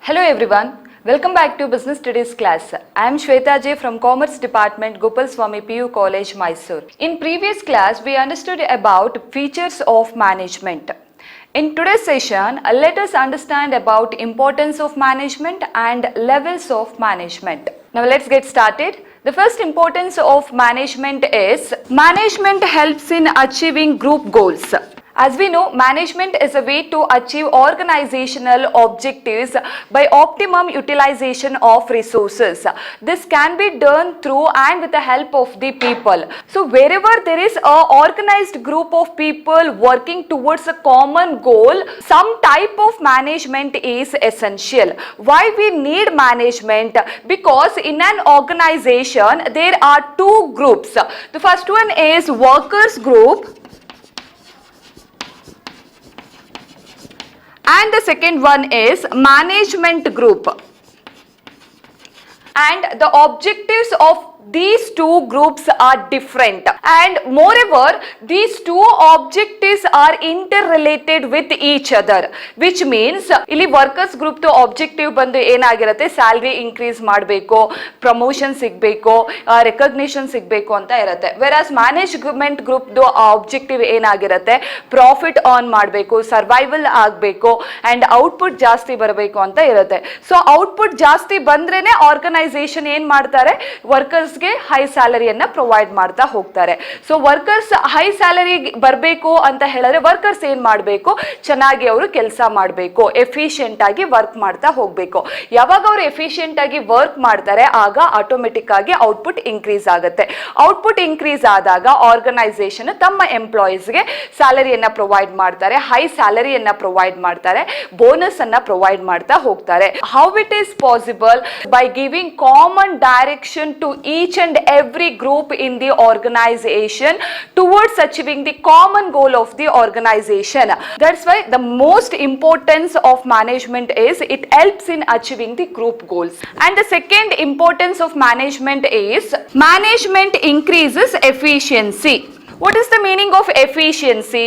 Hello everyone, welcome back to Business Studies class. I am Shweta J from Commerce Department, Gopal Swami PU College, Mysore. In previous class, we understood about features of management. In today's session, let us understand about importance of management and levels of management. Now let's get started. The first importance of management is management helps in achieving group goals. As we know, management is a way to achieve organizational objectives by optimum utilization of resources. This can be done through and with the help of the people. So wherever there is an organized group of people working towards a common goal, some type of management is essential. Why we need management? Because in an organization, there are two groups. The first one is workers group, and the second one is management group. And the objectives of these two groups are different, and moreover these two objectives are interrelated with each other, which means ಇಲ್ಲಿ workers group ದು objective ಬಂದು ಏನಾಗಿರುತ್ತೆ, salary increase ಮಾಡಬೇಕು, promotion ಸಿಗಬೇಕು, recognition ಸಿಗಬೇಕು ಅಂತ ಇರುತ್ತೆ. ವೆರಾಸ್ management group ದು ಆಬ್ಜೆಕ್ಟಿವ್ ಏನಾಗಿರುತ್ತೆ, ಪ್ರಾಫಿಟ್ ಅರ್ನ್ ಮಾಡಬೇಕು, ಸರ್ವೈವಲ್ ಆಗಬೇಕು ಅಂಡ್ ಔಟ್ಪುಟ್ ಜಾಸ್ತಿ ಬರಬೇಕು ಅಂತ ಇರುತ್ತೆ. ಸೊ ಔಟ್ಪುಟ್ ಜಾಸ್ತಿ ಬಂದ್ರೇನೆ ಆರ್ಗನೈಸೇಷನ್ ಏನ್ ಮಾಡ್ತಾರೆ, ವರ್ಕರ್ಸ್ ಹೈ ಸ್ಯಾಲರಿಯನ್ನ ಪ್ರೊವೈಡ್ ಮಾಡ್ತಾ ಹೋಗ್ತಾರೆ. ಸೊ ವರ್ಕರ್ಸ್ ಹೈ ಸ್ಯಾಲರಿ ಬರಬೇಕು ಅಂತ ಹೇಳಿದ್ರೆ ವರ್ಕರ್ಸ್ ಏನ್ ಮಾಡಬೇಕು, ಚೆನ್ನಾಗಿ ಅವರು ಕೆಲಸ ಮಾಡಬೇಕು, ಎಫಿಷಿಯಂಟ್ ಆಗಿ ವರ್ಕ್ ಮಾಡ್ತಾ ಹೋಗ್ಬೇಕು. ಯಾವಾಗ ಅವರು ಎಫಿಷಿಯಂಟ್ ಆಗಿ ವರ್ಕ್ ಮಾಡ್ತಾರೆ ಆಗ ಆಟೋಮೆಟಿಕ್ ಆಗಿ ಔಟ್ಪುಟ್ ಇನ್ಕ್ರೀಸ್ ಆಗುತ್ತೆ. ಔಟ್ಪುಟ್ ಇನ್ಕ್ರೀಸ್ ಆದಾಗ ಆರ್ಗನೈಸೇಷನ್ ತಮ್ಮ ಎಂಪ್ಲಾಯೀಸ್ಗೆ ಸ್ಯಾಲರಿಯನ್ನ ಪ್ರೊವೈಡ್ ಮಾಡ್ತಾರೆ, ಹೈ ಸ್ಯಾಲರಿಯನ್ನ ಪ್ರೊವೈಡ್ ಮಾಡ್ತಾರೆ, ಬೋನಸ್ ಅನ್ನ ಪ್ರೊವೈಡ್ ಮಾಡ್ತಾ ಹೋಗ್ತಾರೆ. How it is possible? By giving common direction to each and every group in the organization towards achieving the common goal of the organization. That's why the most importance of management is it helps in achieving the group goals. And the second importance of management is management increases efficiency. What is the meaning of efficiency?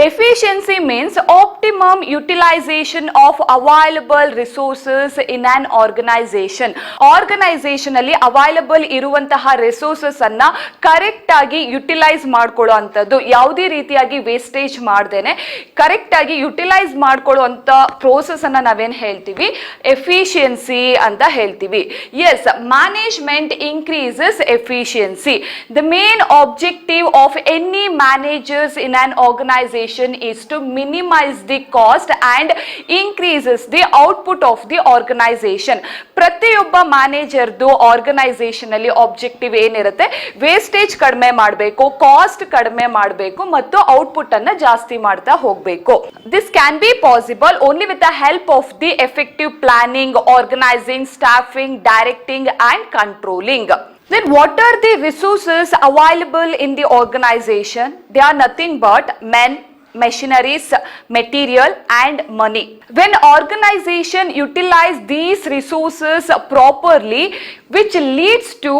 Efficiency means optimum utilization of available resources in an organization. Organization ಅಲ್ಲಿ available ಇರುವಂತಹ resources ಅನ್ನ correct ಆಗಿ utilise ಮಾಡ್ಕೊಳ್ಳುವಂಥದ್ದು, ಯಾವುದೇ ರೀತಿಯಾಗಿ wastage ಮಾಡ್ದೇನೆ correct ಆಗಿ utilise ಮಾಡ್ಕೊಳ್ಳುವಂಥ process ಅನ್ನ ನಾವೇನ್ ಹೇಳ್ತೀವಿ, ಎಫಿಷಿಯನ್ಸಿ ಅಂತ ಹೇಳ್ತೀವಿ. Yes, management increases efficiency. The main objective of any managers in an organization is to minimize the cost and increases the output of the organization. ಪ್ರತಿಯೊಬ್ಬ ಮ್ಯಾನೇಜರ್ದು ಆರ್ಗನೈಸೇಷನ್ ಅಲ್ಲಿ objective ಏನಿರುತ್ತೆ, wastage ಕಡಿಮೆ ಮಾಡಬೇಕು, ಕಾಸ್ಟ್ ಕಡಿಮೆ ಮಾಡಬೇಕು ಮತ್ತು ಔಟ್ಪುಟ್ ಅನ್ನ ಜಾಸ್ತಿ ಮಾಡ್ತಾ ಹೋಗಬೇಕು. This can be possible only with the help of the effective planning, organising, staffing, directing and controlling. Then what are the resources available in the organization? They are nothing but men, machineries, material and money. When organization utilize these resources properly, which leads to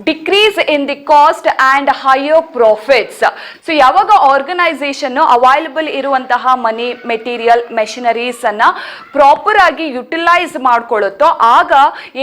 decrease in the cost and higher profits. So ಯಾವಾಗ organisation available ಇರುವಂತಹ ಮನಿ, material, machineries ಅನ್ನ proper ಆಗಿ utilise ಮಾಡ್ಕೊಳ್ಳುತ್ತೋ ಆಗ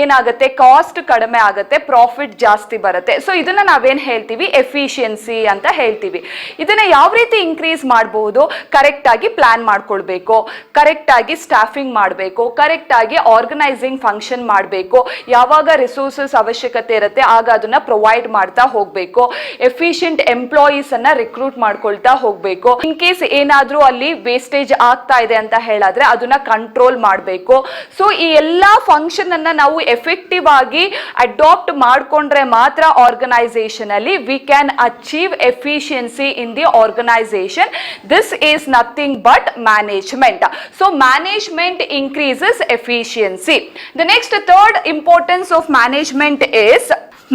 ಏನಾಗುತ್ತೆ, cost ಕಡಿಮೆ ಆಗುತ್ತೆ, profit ಜಾಸ್ತಿ ಬರುತ್ತೆ. ಸೊ ಇದನ್ನ ನಾವೇನ್ ಹೇಳ್ತೀವಿ, ಎಫಿಷಿಯನ್ಸಿ ಅಂತ ಹೇಳ್ತೀವಿ. ಇದನ್ನ ಯಾವ ರೀತಿ ಇನ್ಕ್ರೀಸ್ ಮಾಡಬಹುದು, ಕರೆಕ್ಟ್ ಆಗಿ ಪ್ಲಾನ್ ಮಾಡ್ಕೊಳ್ಬೇಕು, ಕರೆಕ್ಟ್ ಆಗಿ ಸ್ಟಾಫಿಂಗ್ ಮಾಡಬೇಕು, ಕರೆಕ್ಟ್ ಆಗಿ ಆರ್ಗನೈಸಿಂಗ್ ಫಂಕ್ಷನ್ ಮಾಡಬೇಕು, ಯಾವಾಗ ರಿಸೋರ್ಸಸ್ ಅವಶ್ಯಕತೆ ಇರುತ್ತೆ ಆಗ ಅದನ್ನ ಪ್ರೊವೈಡ್ ಮಾಡ್ತಾ ಹೋಗ್ಬೇಕು, ಎಫಿಷಿಯಂಟ್ ಎಂಪ್ಲಾಯೀಸ್ ಅನ್ನ ರಿಕ್ರೂಟ್ ಮಾಡ್ಕೊಳ್ತಾ ಹೋಗ್ಬೇಕು. ಇನ್ ಕೇಸ್ ಏನಾದ್ರೂ ಅಲ್ಲಿ ವೇಸ್ಟೇಜ್ ಆಗ್ತಾ ಇದೆ ಅಂತ ಹೇಳಿದ್ರೆ ಅದನ್ನ ಕಂಟ್ರೋಲ್ ಮಾಡಬೇಕು. ಸೊ ಈ ಎಲ್ಲಾ ಫಂಕ್ಷನ್ ಅನ್ನ ನಾವು ಎಫೆಕ್ಟಿವ್ ಆಗಿ ಅಡಾಪ್ಟ್ ಮಾಡ್ಕೊಂಡ್ರೆ ಮಾತ್ರ ಆರ್ಗನೈಸೇಷನ್ ಅಲ್ಲಿ we can achieve efficiency in the organisation. This is nothing but management. So management increases efficiency. The next third importance of management is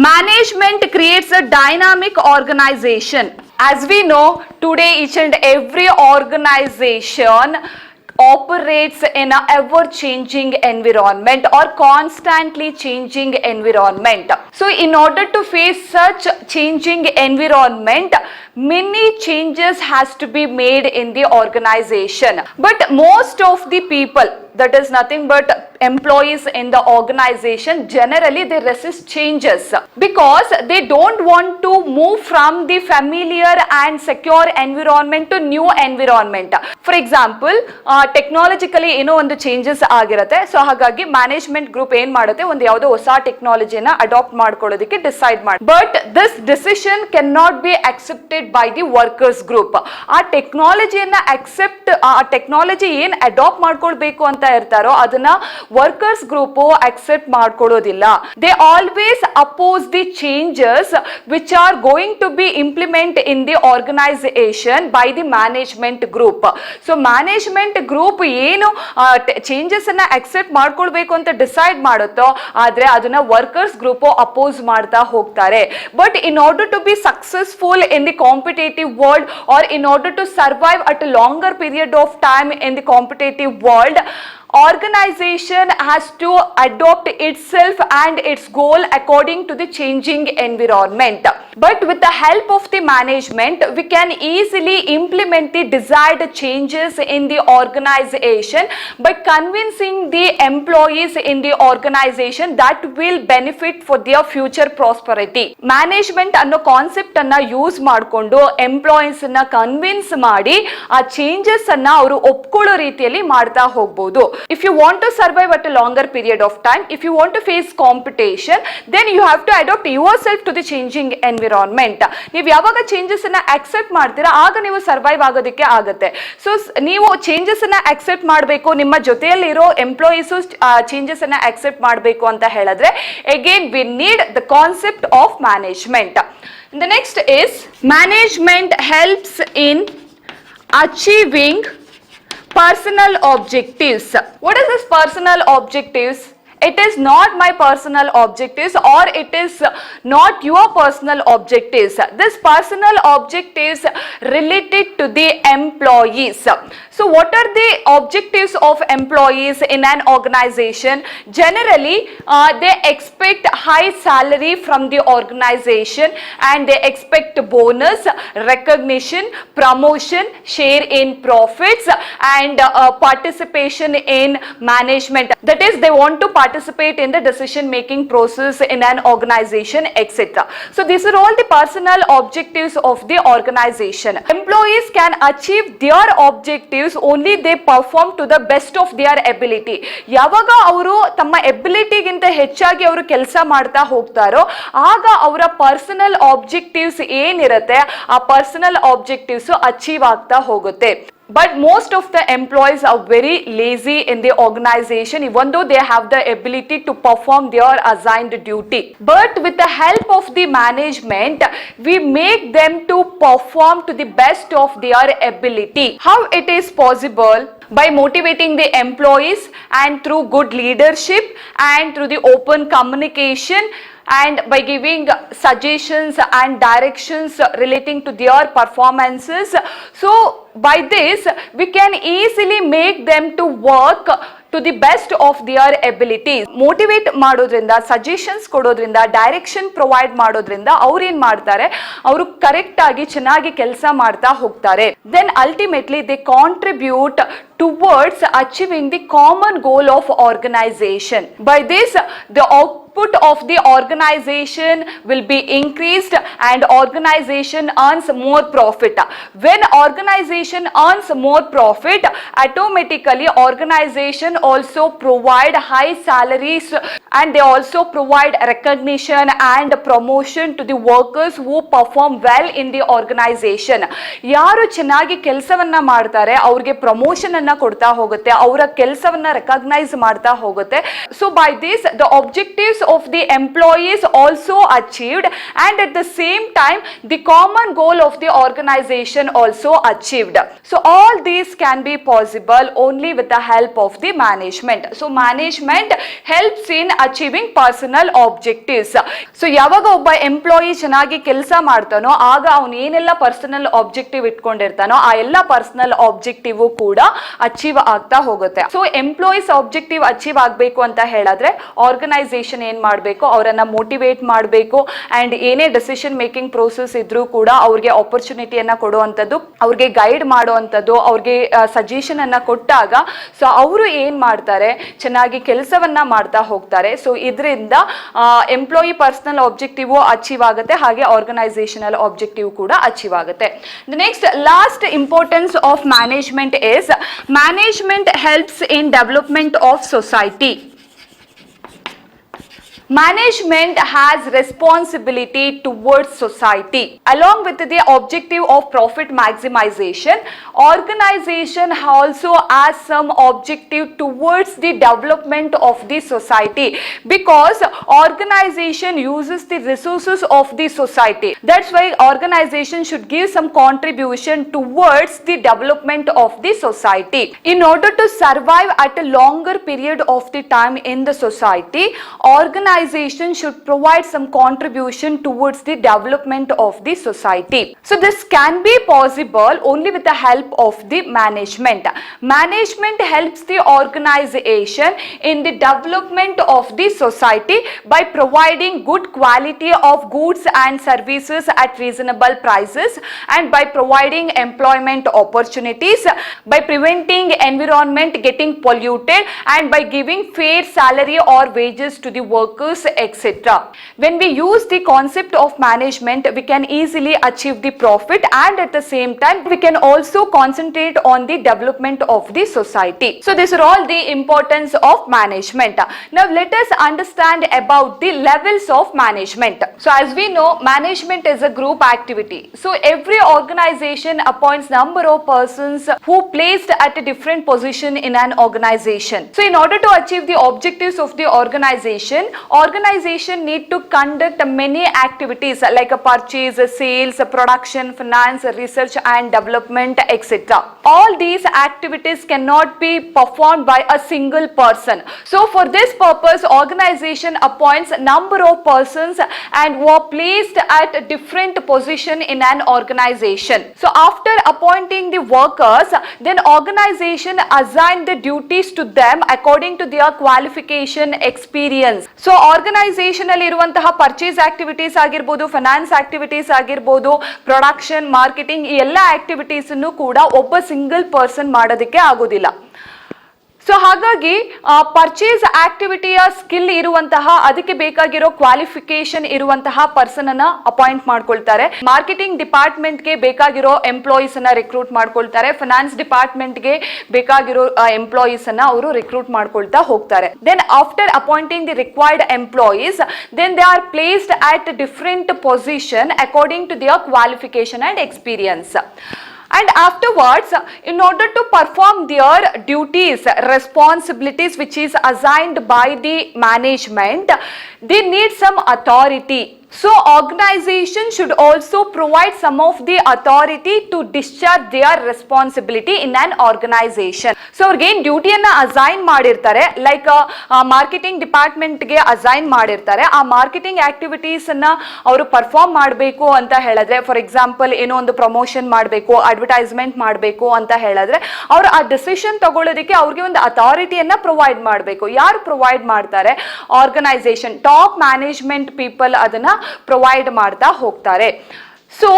management creates a dynamic organization. As we know, today each and every organization operates in an ever-changing environment or constantly changing environment. So in order to face such changing environment, many changes has to be made in the organization. But most of the people that is nothing but employees in the organization, generally they resist changes because they don't want to move from the familiar and secure environment to new environment. For example, technologically ಏನೋ ಒಂದು changes ಆಗಿರುತ್ತೆ. So ಹಾಗಾಗಿ management group ಏನ್ ಮಾಡುತ್ತೆ, ಒಂದು ಯಾವುದೋ ಹೊಸ ಟೆಕ್ನಾಲಜಿನ adapt ಮಾಡ್ಕೊಳ್ಳೋದಕ್ಕೆ ಡಿಸೈಡ್ ಮಾಡಿ. But this decision can not be accepted by the workers group. ಆ ಟೆಕ್ನಾಲಜಿಯನ್ನ ಆ ಟೆಕ್ನಾಲಜಿ ಏನ್ ಅಡಾಪ್ಟ್ ಮಾಡ್ಕೊಳ್ಬೇಕು ಅಂತ ಇರ್ತಾರೋ ಅದನ್ನ ವರ್ಕರ್ಸ್ ಗ್ರೂಪ್ ಅಕ್ಸೆಪ್ಟ್ ಮಾಡ್ಕೊಳ್ಳೋದಿಲ್ಲ. They always oppose the changes which are going to be implement in the organisation by the management group. So management group ಏನು changes ಅನ್ನ ಅಕ್ಸೆಪ್ಟ್ ಮಾಡ್ಕೊಳ್ಬೇಕು ಅಂತ ಡಿಸೈಡ್ ಮಾಡುತ್ತೋ ಆದ್ರೆ ಅದನ್ನ ವರ್ಕರ್ಸ್ ಗ್ರೂಪ್ ಅಪೋಸ್ ಮಾಡ್ತಾ ಹೋಗ್ತಾರೆ. But in order to be successful in the competitive world or in order to survive at a longer period of time in the competitive world, organization has to adopt itself and its goal according to the changing environment. But with the help of the management, we can easily implement the desired changes in the organization by convincing the employees in the organization that will benefit for their future prosperity. Management ಅನ್ನೋ concept ಅನ್ನ use ಮಾಡಿಕೊಂಡು employees ಅನ್ನ convince ಮಾಡಿ ಆ changes ಅನ್ನ ಅವರು ಒಪ್ಕೊಳ್ಳೋ ರೀತಿಯಲ್ಲಿ ಮಾಡ್ತಾ ಹೋಗ್ಬೋದು. If you want to survive at a longer period of time, if you want to face competition, then you have to adopt yourself to the changing environment. ನೀವು ಯಾವಾಗ ಚೇಂಜಸ್ ಅನ್ನ ಅಕ್ಸೆಪ್ಟ್ ಮಾಡ್ತೀರಾ ಆಗ ನೀವು ಸರ್ವೈವ್ ಆಗೋದಕ್ಕೆ ಆಗುತ್ತೆ. ಸೊ ನೀವು changes ಅನ್ನ ಅಕ್ಸೆಪ್ಟ್ ಮಾಡಬೇಕು, ನಿಮ್ಮ ಜೊತೆಯಲ್ಲಿರೋ ಎಂಪ್ಲಾಯೀಸು ಚೇಂಜಸ್ ಅನ್ನ ಅಕ್ಸೆಪ್ಟ್ ಮಾಡಬೇಕು ಅಂತ ಹೇಳಿದ್ರೆ again we need the concept of management. The next is management helps in achieving personal objectives. What is this personal objectives? It is not my personal objectives or it is not your personal objectives. This personal objectives related to the employees. So what are the objectives of employees in an organization? Generally, they expect high salary from the organization and they expect bonus, recognition, promotion, share in profits and participation in management. That is, they want to participate in the decision making process in an organization, etc. So these are all the personal objectives of the organization. Employees can achieve their objectives only they perform to the best of their ability. ಯಾವಾಗ ಅವರು ತಮ್ಮ ಎಬಿಲಿಟಿಗಿಂತ ಹೆಚ್ಚಾಗಿ ಅವರು ಕೆಲಸ ಮಾಡ್ತಾ ಹೋಗ್ತಾರೋ ಆಗ ಅವರ personal objectives ಏನಿರುತ್ತೆ ಆ ಪರ್ಸನಲ್ ಆಬ್ಜೆಕ್ಟಿವ್ಸ್ ಅಚೀವ್ ಆಗ್ತಾ ಹೋಗುತ್ತೆ. But most of the employees are very lazy in the organization even though they have the ability to perform their assigned duty. But with the help of the management, we make them to perform to the best of their ability. How it is possible? By motivating the employees and through good leadership and through the open communication and by giving suggestions and directions relating to their performances. So by this we can easily make them to work to the best of their abilities. Motivate ಮಾಡೋದ್ರಿಂದ, suggestions ಕೊಡೋದ್ರಿಂದ, direction provide ಮಾಡೋದ್ರಿಂದ ಅವ್ರು ಏನ್ ಮಾಡ್ತಾರೆ, ಅವರು correct ಆಗಿ ಚೆನ್ನಾಗಿ ಕೆಲಸ ಮಾಡ್ತಾ ಹೋಗ್ತಾರೆ. Then ultimately they contribute towards achieving the common goal of organization. By this the output of the organization will be increased and organization earns more profit. When organization earns more profit, automatically organization also provide high salaries and they also provide recognition and promotion to the workers who perform well in the organization. ಯಾರು ಚೆನ್ನಾಗಿ ಕೆಲಸವನ್ನ ಮಾಡ್ತಾರೆ ಅವ್ರಿಗೆ promotion ಅನ್ನ ಕೊಡ್ತಾ ಹೋಗುತ್ತೆ, ಅವರ ಕೆಲಸವನ್ನ ರೆಕಗ್ನೈಸ್ ಮಾಡ್ತಾ ಹೋಗುತ್ತೆ. So by this the objectives of the employees also achieved and at the same time the common goal of the organization also achieved. So all these can be possible only with the help of the management. So management helps in achieving personal objectives. So ಯಾವಾಗ ಒಬ್ಬ employee ಚೆನ್ನಾಗಿ ಕೆಲಸ ಮಾಡ್ತಾನೋ ಆಗ ಅವನು ಏನೆಲ್ಲ personal objective ಇಟ್ಕೊಂಡಿರ್ತಾನೋ ಆ ಎಲ್ಲ ಪರ್ಸನಲ್ ಆಬ್ಜೆಕ್ಟಿವ್ ಕೂಡ ಅಚೀವ್ ಆಗ್ತಾ ಹೋಗುತ್ತೆ. ಸೊ ಎಂಪ್ಲಾಯೀಸ್ ಆಬ್ಜೆಕ್ಟಿವ್ ಅಚೀವ್ ಆಗಬೇಕು ಅಂತ ಹೇಳಿದ್ರೆ ಆರ್ಗನೈಸೇಷನ್ ಏನ್ ಮಾಡಬೇಕು, ಅವರನ್ನ ಮೋಟಿವೇಟ್ ಮಾಡಬೇಕು ಅಂಡ್ ಏನೇ ಡೆಸಿಷನ್ ಮೇಕಿಂಗ್ ಪ್ರೋಸೆಸ್ ಇದ್ರೂ ಕೂಡ ಅವ್ರಿಗೆ ಆಪರ್ಚುನಿಟಿಯನ್ನ ಕೊಡುವಂಥದ್ದು, ಅವ್ರಿಗೆ ಗೈಡ್ ಮಾಡುವಂಥದ್ದು, ಅವ್ರಿಗೆ ಸಜೆಷನ್ ಅನ್ನ ಕೊಟ್ಟಾಗ ಸೊ ಅವರು ಏನ್ ಮಾಡ್ತಾರೆ, ಚೆನ್ನಾಗಿ ಕೆಲಸವನ್ನ ಮಾಡ್ತಾ ಹೋಗ್ತಾರೆ. ಸೊ ಇದರಿಂದ ಎಂಪ್ಲಾಯಿ ಪರ್ಸನಲ್ ಆಬ್ಜೆಕ್ಟಿವ್ ಅಚೀವ್ ಆಗುತ್ತೆ, ಹಾಗೆ ಆರ್ಗನೈಸೇಷನಲ್ ಆಬ್ಜೆಕ್ಟಿವ್ ಕೂಡ ಅಚೀವ್ ಆಗುತ್ತೆ. Next last importance of management is management helps in development of society. Management has responsibility towards society. Along with the objective of profit maximization, organization also has some objective towards the development of the society, because organization uses the resources of the society. That's why organization should give some contribution towards the development of the society. In order to survive at a longer period of the time in the society, organization should provide some contribution towards the development of the society. So this can be possible only with the help of the management. Management helps the organization in the development of the society by providing good quality of goods and services at reasonable prices, and by providing employment opportunities, by preventing environment getting polluted, and by giving fair salary or wages to the workers, etc. When we use the concept of management, we can easily achieve the profit, and at the same time we can also concentrate on the development of the society. So these are all the importance of management. Now let us understand about the levels of management. So as we know, management is a group activity. So every organization appoints number of persons who placed at a different position in an organization. So in order to achieve the objectives of the organization need to conduct many activities like a purchase, sales, production, finance, research and development, etc. All these activities cannot be performed by a single person. So for this purpose, organization appoints number of persons and who are placed at a different position in an organization. So after appointing the workers, then organization assign the duties to them according to their qualification, experience. So organisation ಅಲ್ಲಿ ಇರುವಂತಹ purchase activities ಆಗಿರ್ಬೋದು, finance activities ಆಗಿರ್ಬೋದು, production, marketing, ಈ ಎಲ್ಲ activities ಅನ್ನು ಕೂಡ ಒಬ್ಬ single person ಮಾಡೋದಕ್ಕೆ ಆಗೋದಿಲ್ಲ. ಸೊ ಹಾಗಾಗಿ ಪರ್ಚೇಸ್ ಆಕ್ಟಿವಿಟಿಯ ಸ್ಕಿಲ್ ಇರುವಂತಹ, ಅದಕ್ಕೆ ಬೇಕಾಗಿರೋ ಕ್ವಾಲಿಫಿಕೇಶನ್ ಇರುವಂತಹ ಪರ್ಸನ್ ಅನ್ನ ಅಪಾಯಿಂಟ್ ಮಾಡ್ಕೊಳ್ತಾರೆ. ಮಾರ್ಕೆಟಿಂಗ್ ಡಿಪಾರ್ಟ್ಮೆಂಟ್ಗೆ ಬೇಕಾಗಿರೋ ಎಂಪ್ಲಾಯೀಸ್ ಅನ್ನ ರಿಕ್ರೂಟ್ ಮಾಡ್ಕೊಳ್ತಾರೆ. ಫೈನಾನ್ಸ್ ಡಿಪಾರ್ಟ್ಮೆಂಟ್ಗೆ ಬೇಕಾಗಿರೋ ಎಂಪ್ಲಾಯೀಸ್ ಅನ್ನ ಅವರು ರಿಕ್ರೂಟ್ ಮಾಡ್ಕೊಳ್ತಾ ಹೋಗ್ತಾರೆ. Then after appointing the required employees, then they are placed at different position according to their qualification and experience. And afterwards, in order to perform their duties, responsibilities which is assigned by the management, they need some authority. So organization should also provide some of the authority to discharge their responsibility in an organization. So ಅವ್ರಿಗೆ ಏನು ಡ್ಯೂಟಿಯನ್ನ assign ಮಾಡಿರ್ತಾರೆ, like marketing ಡಿಪಾರ್ಟ್ಮೆಂಟ್ಗೆ assign ಮಾಡಿರ್ತಾರೆ, ಆ marketing activities ಅನ್ನ ಅವರು perform ಮಾಡಬೇಕು ಅಂತ ಹೇಳಿದ್ರೆ, ಫಾರ್ ಎಕ್ಸಾಂಪಲ್ ಏನೋ ಒಂದು ಪ್ರಮೋಷನ್ ಮಾಡಬೇಕು, ಅಡ್ವರ್ಟೈಸ್ಮೆಂಟ್ ಮಾಡಬೇಕು ಅಂತ ಹೇಳಿದ್ರೆ, ಅವರು ಆ ಡಿಸಿಷನ್ ತಗೊಳ್ಳೋದಕ್ಕೆ ಅವ್ರಿಗೆ ಒಂದು ಅಥಾರಿಟಿಯನ್ನ ಪ್ರೊವೈಡ್ ಮಾಡಬೇಕು. ಯಾರು ಪ್ರೊವೈಡ್ ಮಾಡ್ತಾರೆ? ಆರ್ಗನೈಸೇಷನ್, ಟಾಪ್ ಮ್ಯಾನೇಜ್ಮೆಂಟ್ ಪೀಪಲ್ ಅದನ್ನ ಪ್ರೊವೈಡ್ ಮಾಡ್ತಾ ಹೋಗ್ತಾರೆ. So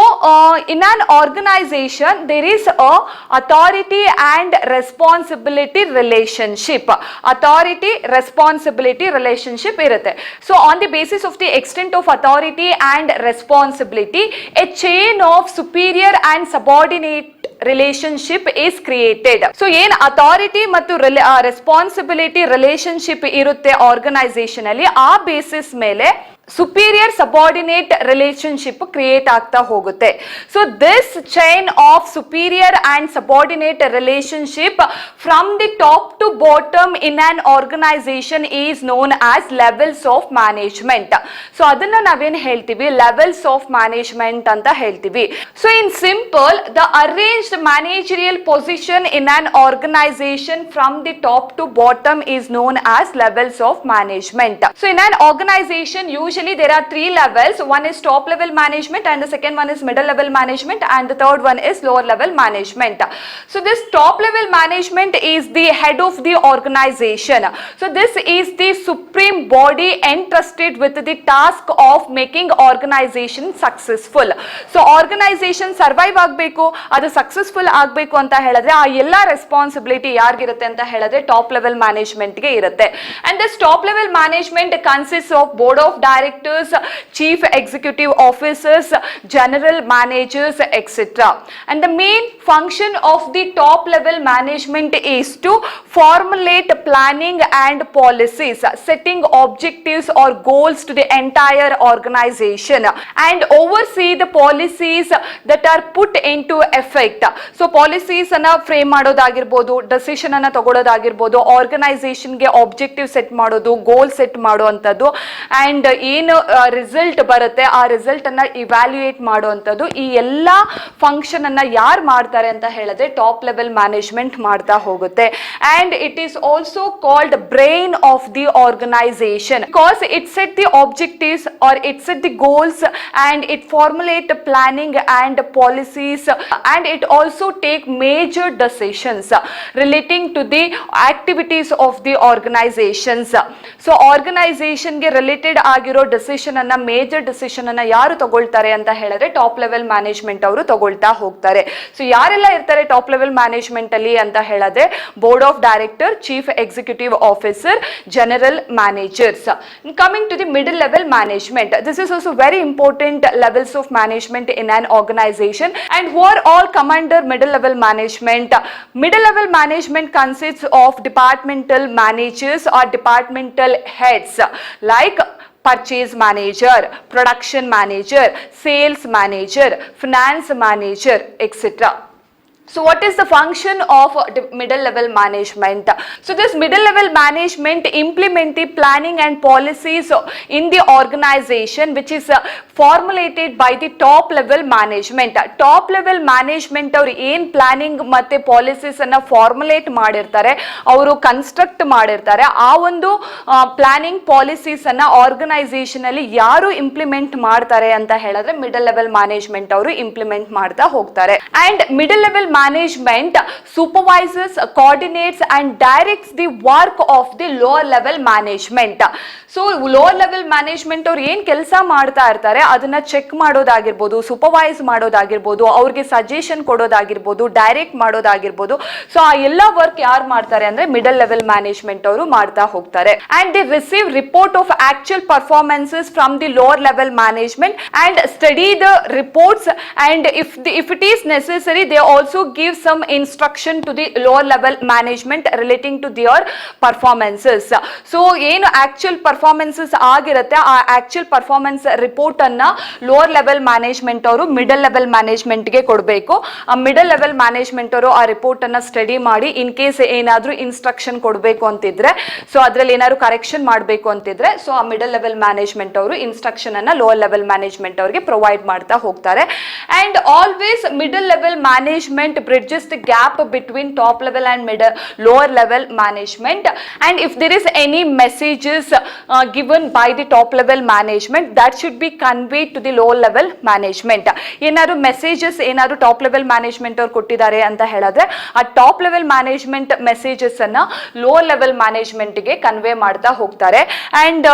in an organization there is a authority and responsibility relationship. Authority responsibility relationship irutte. So on the basis of the extent of authority and responsibility, a chain of superior and subordinate relationship is created. So ಏನ್ authority ಮತ್ತು responsibility relationship ಇರುತ್ತೆ organisation ಅಲ್ಲಿ, ಆ basis ಮೇಲೆ superior subordinate relationship create ಆಗ್ತಾ ಹೋಗುತ್ತೆ. So this chain of superior and subordinate relationship from the top to bottom in an organization is known as levels of management. So ಅದನ್ನ ನಾವೇನ್ ಹೇಳ್ತೀವಿ? levels of management ಅಂತ ಹೇಳ್ತೀವಿ. So in simple, the arranged managerial position in an organization from the top to bottom is known as levels of management. So in an organization usually essentially there are three levels. One is top level management, and the second one is middle level management, and the third one is lower level management. So this top level management is the head of the organization. So this is the supreme body entrusted with the task of making organization successful. So organization survive ಆಗಬೇಕು, ಅದು successful ಆಗಬೇಕು ಅಂತ ಹೇಳಿದ್ರೆ ಆ ಎಲ್ಲ responsibility ಯಾರಿಗಿರುತ್ತೆ ಅಂತ ಹೇಳಿದ್ರೆ top level management ಗೆ ಇರುತ್ತೆ. And this top level management consist of board of directors, chief executive officers, general managers etcetera. And the main function of the top level management is to formulate planning and policies, setting objectives or goals to the entire organization, and oversee the policies that are put into effect. So policies ಅನ್ನ frame ಮಾಡೋದಾಗಿರ್ಬೋದು, decision ಅನ್ನ ತಗೊಳ್ಳೋದಾಗಿರ್ಬೋದು, organisation ಗೆ objective set ಮಾಡೋದು, goal set ಮಾಡುವಂಥದ್ದು, and ಏನು result ಬರುತ್ತೆ ಆ result ಅನ್ನ ಇವ್ಯಾಲ್ಯೂಯೇಟ್ ಮಾಡುವಂಥದ್ದು, ಈ ಎಲ್ಲ ಫಂಕ್ಷನ್ ಅನ್ನ ಯಾರು ಮಾಡ್ತಾರೆ ಅಂತ ಹೇಳಿದ್ರೆ ಟಾಪ್ ಲೆವೆಲ್ ಮ್ಯಾನೇಜ್ಮೆಂಟ್ ಮಾಡ್ತಾ ಹೋಗುತ್ತೆ. And it is also called brain of the organisation because it set the objectives or it set the goals and it formulate planning and policies and it also take major decisions relating to the activities of the organisations. So ಆರ್ಗನೈಸೇಷನ್ಗೆ related ಆಗಿರೋ decision ಅನ್ನ, major decision ಅನ್ನ ಯಾರು ತಗೊಳ್ತಾರೆ ಅಂತ ಹೇಳಿದ್ರೆ top level management ಅವರು ತಗೊಳ್ತಾ ಹೋಗ್ತಾರೆ. ಸೊ ಯಾರೆಲ್ಲ ಇರ್ತಾರೆ ಟಾಪ್ ಲೆವೆಲ್ ಮ್ಯಾನೇಜ್ಮೆಂಟ್ ಅಲ್ಲಿ ಅಂತ ಹೇಳಿದ್ರೆ board of director, chief executive officer, general managers. Coming to the middle level management, this is also very important levels of management in an organisation. And who are all come under middle level management? Middle level management consists of departmental managers or departmental heads like purchase manager, production manager, sales manager, finance manager, etc. So what is the function of middle level management? So this middle level management implement the planning and policies in the organization which is formulated by the top level management. Top level management ಅವರು ಏನ್ planning ಮತ್ತೆ policies ಅನ್ನ formulate ಮಾಡಿರ್ತಾರೆ, ಅವರು construct ಮಾಡಿರ್ತಾರೆ, ಆ ಒಂದು planning policies ಅನ್ನ ಆರ್ಗನೈಸೇಷನ್ ಅಲ್ಲಿ ಯಾರು ಇಂಪ್ಲಿಮೆಂಟ್ ಮಾಡ್ತಾರೆ ಅಂತ ಹೇಳಿದ್ರೆ ಮಿಡಲ್ ಲೆವೆಲ್ ಮ್ಯಾನೇಜ್ಮೆಂಟ್ ಅವರು ಇಂಪ್ಲಿಮೆಂಟ್ ಮಾಡ್ತಾ ಹೋಗ್ತಾರೆ. And middle level management supervises, coordinates and directs the work of the lower level management. So lower level management ಅವ್ರು ಏನ್ ಕೆಲಸ ಮಾಡ್ತಾ ಇರ್ತಾರೆ ಅದನ್ನ ಚೆಕ್ ಮಾಡೋದಾಗಿರ್ಬೋದು, ಸೂಪರ್ವೈಸ್ ಮಾಡೋದಾಗಿರ್ಬೋದು, ಅವ್ರಿಗೆ ಸಜೆಷನ್ ಕೊಡೋದಾಗಿರ್ಬೋದು, ಡೈರೆಕ್ಟ್ ಮಾಡೋದಾಗಿರ್ಬೋದು. ಸೊ ಆ ಎಲ್ಲ ವರ್ಕ್ ಯಾರು ಮಾಡ್ತಾರೆ ಅಂದ್ರೆ ಮಿಡಲ್ ಲೆವೆಲ್ ಮ್ಯಾನೇಜ್ಮೆಂಟ್ ಅವರು ಮಾಡ್ತಾ ಹೋಗ್ತಾರೆ. And they receive report of actual performances from the lower level management and study the reports and if it is necessary they also give some instruction to the lower level management relating to their performances. So ಏನು actual performances ಆಗಿರುತ್ತೆ ಆ actual performance report ಅನ್ನ lower level management ಅವರು middle level management ಗೆ ಕೊಡಬೇಕು. ಆ middle level management ಅವರು ಆ ರಿಪೋರ್ಟ್ ಅನ್ನ ಸ್ಟಡಿ ಮಾಡಿ ಇನ್ ಕೇಸ್ ಏನಾದ್ರೂ ಇನ್ಸ್ಟ್ರಕ್ಷನ್ ಕೊಡಬೇಕು ಅಂತಿದ್ರೆ, ಸೊ ಅದ್ರಲ್ಲಿ ಏನಾದ್ರು ಕರೆಕ್ಷನ್ ಮಾಡಬೇಕು ಅಂತಿದ್ರೆ, ಸೊ ಆ ಮಿಡಲ್ ಲೆವೆಲ್ ಮ್ಯಾನೇಜ್ಮೆಂಟ್ ಅವರು ಇನ್ಸ್ಟ್ರಕ್ಷನ್ ಅನ್ನ ಲೋವರ್ ಲೆವೆಲ್ ಮ್ಯಾನೇಜ್ಮೆಂಟ್ ಅವರಿಗೆ ಪ್ರೊವೈಡ್ ಮಾಡ್ತಾ ಹೋಗ್ತಾರೆ. And always middle level management bridges the gap between top level and lower level management. And if there is any messages given by the top level management, that should be conveyed to the lower level management. ಏನಾದ್ರು messages ಏನಾದ್ರು top level management ಅವ್ರು ಕೊಟ್ಟಿದ್ದಾರೆ ಅಂತ ಹೇಳಿದ್ರೆ ಆ top level management messages ಅನ್ನ lower level management ಗೆ convey ಮಾಡ್ತಾ ಹೋಗ್ತಾರೆ. ಅಂಡ್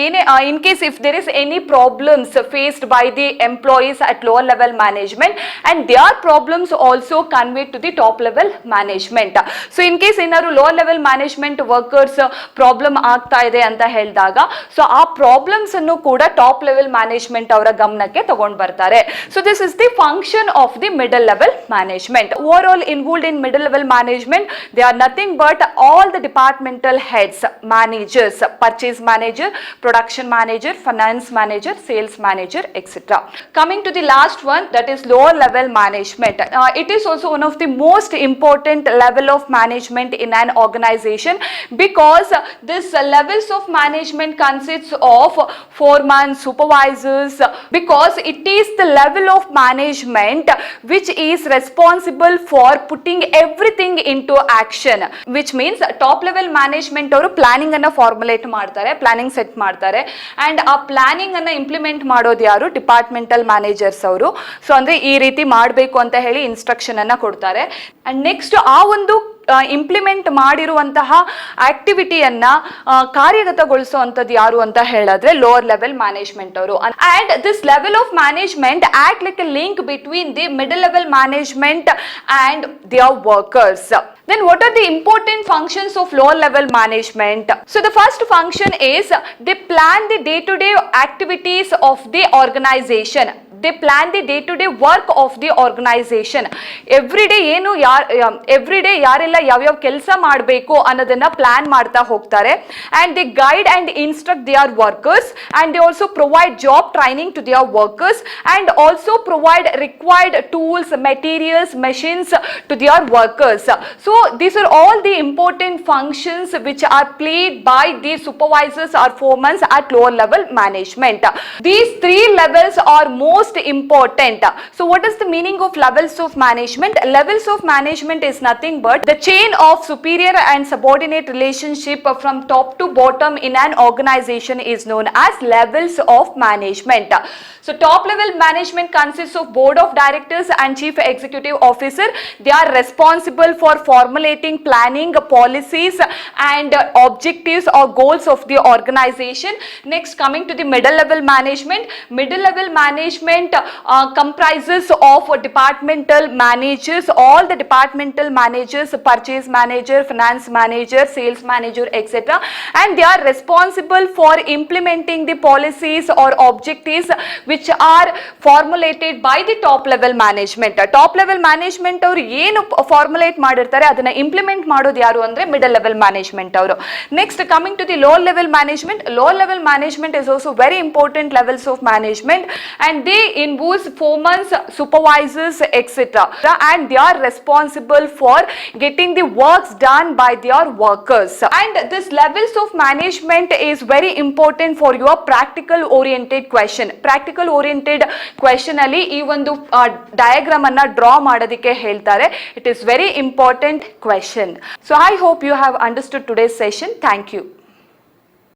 ಏನೇ in case if there is any problems faced by the employees at lower level management and their problems also convey to the top level management. So in case ಏನಾದ್ರು lower level management workers problem ಆಗ್ತಾ ಇದೆ ಅಂತ ಹೇಳಿದಾಗ so ಆ problems ಅನ್ನು ಕೂಡ top level management ಅವರ ಗಮನಕ್ಕೆ ತಗೊಂಡು ಬರ್ತಾರೆ. So this is the function of the middle level management. Over all involved in middle level management they are nothing but all the departmental heads, managers, purchase manager, production manager, finance manager, sales manager, etcetera. Coming to the last one, that is lower level management. It is also one of the most important level of management in an organization, because this levels of management consists of foreman, supervisors, because it is the level of management which is responsible for putting everything into action, which means top level management ಅವರು planning ಅನ್ನ formulate ಮಾಡ್ತಾರೆ, planning set ಮಾಡ್ತಾರೆ, and ಆ planning ಅನ್ನ implement ಮಾಡೋದು ಯಾರು? Departmental managers ಅವರು. So ಅಂದ್ರೆ ಈ ರೀತಿ ಮಾಡಬೇಕು ಅಂತ ಹೇಳಿ ಇನ್ಸ್ಟ್ರಕ್ಷನ್ ಅನ್ನ ಕೊಡ್ತಾರೆ. ಅಂಡ್ ನೆಕ್ಸ್ಟ್ ಆ ಒಂದು ಇಂಪ್ಲಿಮೆಂಟ್ ಮಾಡಿರುವಂತಹ ಆಕ್ಟಿವಿಟಿಯನ್ನ ಕಾರ್ಯಗತಗೊಳಿಸುವಂಥದ್ದು ಯಾರು ಅಂತ ಹೇಳಿದ್ರೆ ಲೋವರ್ ಲೆವೆಲ್ ಮ್ಯಾನೇಜ್ಮೆಂಟ್ ಅವರು. And this level of management act like a link between the middle level management and their workers. Then what are the important functions of lower level management? So the first function is they plan the day-to-day activities of the organization. They plan the day-to-day work of the organization. Every day ಏನು every day ಯಾರೆಲ್ಲ ಯಾವ್ಯಾವ ಕೆಲಸ ಮಾಡಬೇಕು ಅನ್ನೋದನ್ನ plan ಮಾಡ್ತಾ ಹೋಗ್ತಾರೆ. and they guide and instruct their workers, and they also provide job training to their workers, and also provide required tools, materials, machines to their workers. So these are all the important functions which are played by the supervisors or foremen at lower level management. These three levels are most important. So what is the meaning of levels of management? Levels of management is nothing but the chain of superior and subordinate relationship from top to bottom in an organization is known as levels of management. So top level management consists of board of directors and chief executive officer. They are responsible for formulating, planning, policies and objectives or goals of the organization. Next, coming to the middle level management. Middle level management comprises of departmental managers, all the departmental managers, purchase manager, finance manager, sales manager, etc. and they are responsible for implementing the policies or objectives which are formulated by the top level management. Top level management ಅವರು ಏನು formulate ಮಾಡಿರ್ತಾರೆ ಅದನ್ನ implement ಮಾಡೋದು ಯಾರು ಅಂದ್ರೆ middle level management ಅವರು. Next, coming to the lower level management. Lower level management is also very important levels of management, and they involves foremen, supervisors, etc. and they are responsible for getting the works done by their workers. And this levels of management is very important for your practical oriented question. Practical oriented question ಅಲ್ಲಿ ಈ ಒಂದು diagram ಅನ್ನ draw ಮಾಡೋದಕ್ಕೆ ಹೇಳ್ತಾರೆ. It is very important question. So I hope you have understood today's session. Thank you.